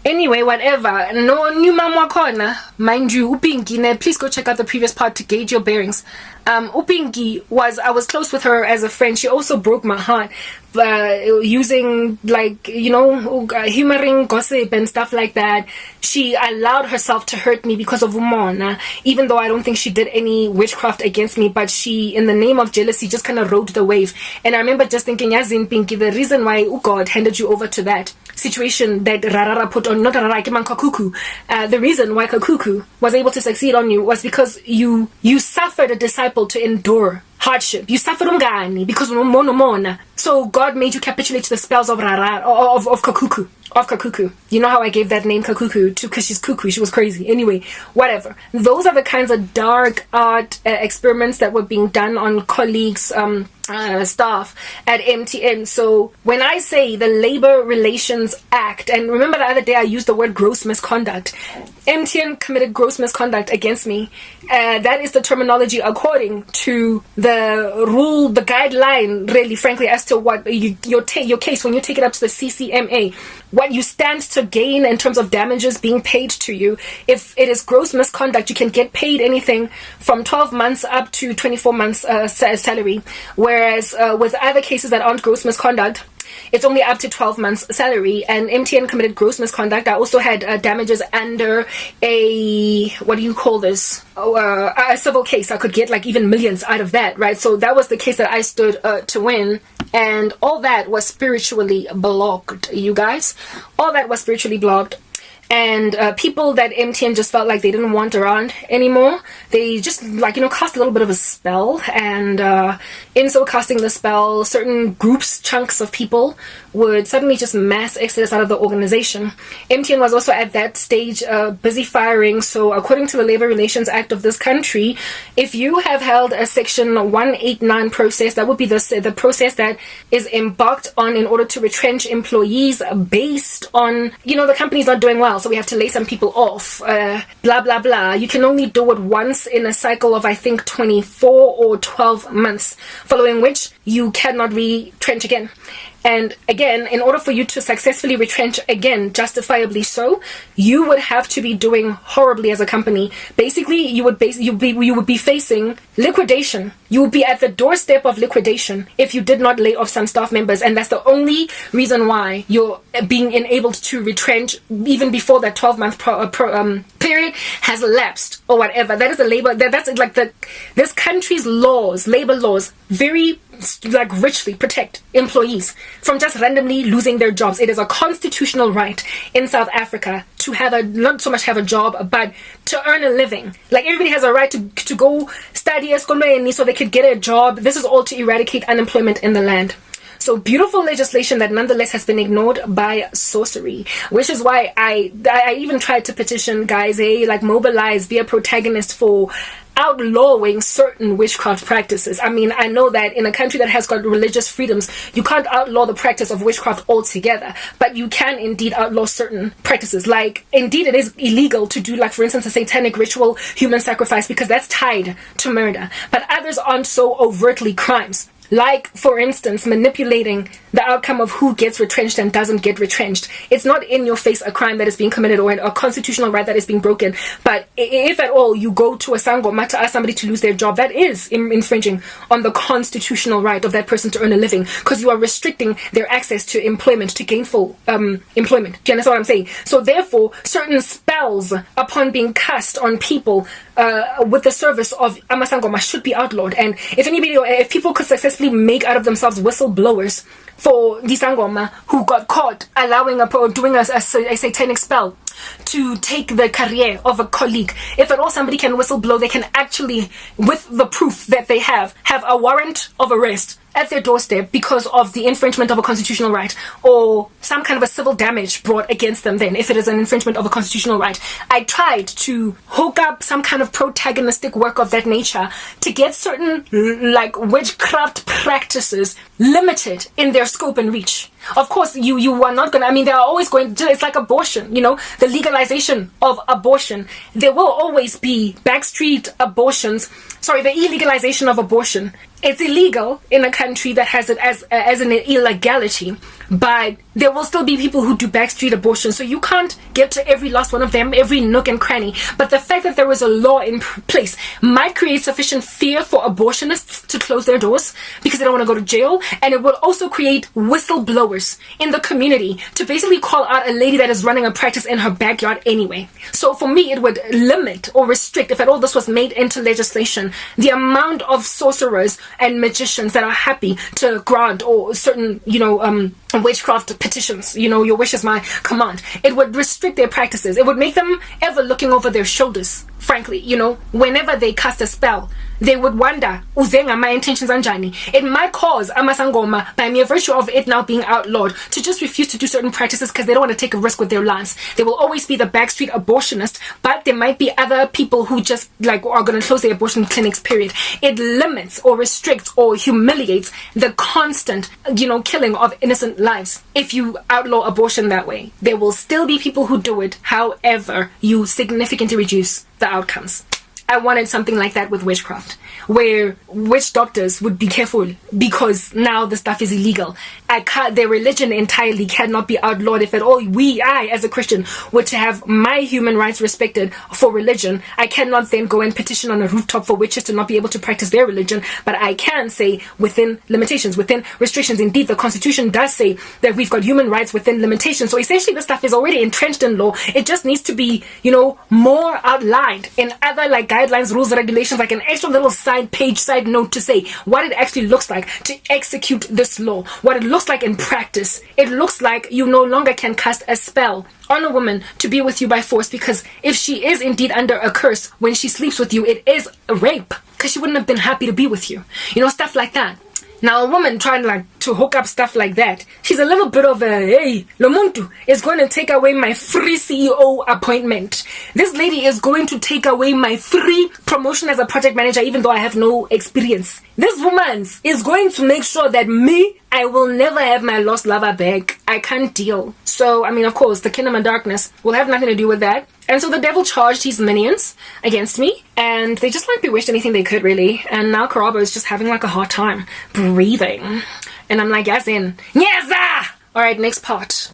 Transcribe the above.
Anyway, whatever. No new mama corner. Mind you, Upingi, please go check out the previous part to gauge your bearings. Upingi I was close with her as a friend. She also broke my heart using, like, humoring gossip and stuff like that. She allowed herself to hurt me because of Umona, even though I don't think she did any witchcraft against me, but she, in the name of jealousy, just kind of rode the wave. And I remember just thinking, Yazin Pinky, the reason why God handed you over to that situation that Rarara put on, not Rarara, Kakuku, the reason why Kakuku was able to succeed on you was because you suffered a disciple to endure hardship. You suffered ungani because mona. So God made you capitulate to the spells of Rara, of Kakuku. Of Kakuku. You know how I gave that name Kakuku to, because she's cuckoo, she was crazy. Anyway, whatever. Those are the kinds of dark art experiments that were being done on colleagues, staff at MTN. So when I say the Labor Relations Act, and remember the other day I used the word gross misconduct, MTN committed gross misconduct against me. That is the terminology according to the rule, the guideline, really, frankly, as to what your case, when you take it up to the CCMA, what you stand to gain in terms of damages being paid to you. If it is gross misconduct, you can get paid anything from 12 months up to 24 months salary. Whereas with other cases that aren't gross misconduct, it's only up to 12 months salary. And MTN committed gross misconduct. I also had damages under a, what do you call this? A civil case. I could get like even millions out of that, right? So that was the case that I stood to win. And all that was spiritually blocked, you guys. All that was spiritually blocked. And people that MTN just felt like they didn't want around anymore, they just, like, cast a little bit of a spell. And in so casting the spell, certain groups, chunks of people would suddenly just mass exodus out of the organization. MTN was also at that stage busy firing. So according to the Labor Relations Act of this country, if you have held a Section 189 process, that would be the process that is embarked on in order to retrench employees based on, the company's not doing well, so we have to lay some people off, blah, blah, blah. You can only do it once in a cycle of, I think, 24 or 12 months, following which you cannot retrench again. And again, in order for you to successfully retrench again, justifiably so, you would have to be doing horribly as a company. Basically, you would be facing liquidation. You would be at the doorstep of liquidation if you did not lay off some staff members. And that's the only reason why you're being enabled to retrench even before that 12-month period has lapsed or whatever. That is the labor. That's like this country's laws, labor laws, very richly protect employees from just randomly losing their jobs. It is a constitutional right in South Africa to not so much have a job, but to earn a living. Like, everybody has a right to go study eskolweni so they could get a job. This is all to eradicate unemployment in the land. So beautiful legislation that nonetheless has been ignored by sorcery, which is why I even tried to petition guys, mobilize, be a protagonist for outlawing certain witchcraft practices. I mean, I know that in a country that has got religious freedoms, you can't outlaw the practice of witchcraft altogether, but you can indeed outlaw certain practices. Like, indeed, it is illegal to do, like, for instance, a satanic ritual, human sacrifice, because that's tied to murder. But others aren't so overtly crimes. Like, for instance, manipulating the outcome of who gets retrenched and doesn't get retrenched. It's not in your face a crime that is being committed or a constitutional right that is being broken. But if at all you go to a sangoma to ask somebody to lose their job, that is infringing on the constitutional right of that person to earn a living, because you are restricting their access to employment, to gainful employment. Do you understand what I'm saying? So therefore, certain spells upon being cast on people with the service of amasangoma should be outlawed. And if people could successfully make out of themselves whistleblowers for the sangoma who got caught doing a satanic spell to take the career of a colleague, if at all somebody can whistleblow, they can actually, with the proof that they have a warrant of arrest at their doorstep because of the infringement of a constitutional right, or some kind of a civil damage brought against them then, if it is an infringement of a constitutional right. I tried to hook up some kind of protagonistic work of that nature to get certain, witchcraft practices limited in their scope and reach. Of course, you are not gonna, they are always going to, it's like abortion, the legalization of abortion. There will always be backstreet abortions, the illegalization of abortion it's illegal in a country that has it as an illegality, but there will still be people who do backstreet abortion, so you can't get to every last one of them, every nook and cranny. But the fact that there is a law in place might create sufficient fear for abortionists to close their doors because they don't want to go to jail, and it will also create whistleblowers in the community to basically call out a lady that is running a practice in her backyard anyway. So for me, it would limit or restrict, if at all this was made into legislation, the amount of sorcerers and magicians that are happy to grant or certain, witchcraft petitions, your wish is my command. It would restrict their practices. It would make them ever looking over their shoulders, frankly. Whenever they cast a spell, they would wonder, uzenga my intentions anjani. It might cause amasangoma, by mere virtue of it now being outlawed, to just refuse to do certain practices because they don't want to take a risk with their lives. There will always be the backstreet abortionist, but there might be other people who just are going to close their abortion clinics, period. It limits or restricts or humiliates the constant, killing of innocent lives. If you outlaw abortion that way, there will still be people who do it. However, you significantly reduce the outcomes. I wanted something like that with witchcraft, where witch doctors would be careful because now the stuff is illegal. Their religion entirely cannot be outlawed. If at all I as a Christian were to have my human rights respected for religion, I cannot then go and petition on a rooftop for witches to not be able to practice their religion, but I can say within limitations, within restrictions. Indeed, the Constitution does say that we've got human rights within limitations. So essentially the stuff is already entrenched in law. It just needs to be, more outlined in other guidelines, rules, regulations, like an extra little side note to say what it actually looks like to execute this law, what it looks like in practice. It looks like you no longer can cast a spell on a woman to be with you by force, because if she is indeed under a curse when she sleeps with you, it is a rape because she wouldn't have been happy to be with you. Stuff like that. Now, a woman trying to hook up stuff like that, she's a little bit of a, hey, Lomuntu is going to take away my free CEO appointment. This lady is going to take away my free promotion as a project manager, even though I have no experience. This woman is going to make sure that I will never have my lost lover back. I can't deal. So, of course, the kingdom of darkness will have nothing to do with that. And so the devil charged his minions against me, and they just bewitched anything they could, really. And now Karabo is just having a hard time breathing. And I'm as in, yes! Alright, next part.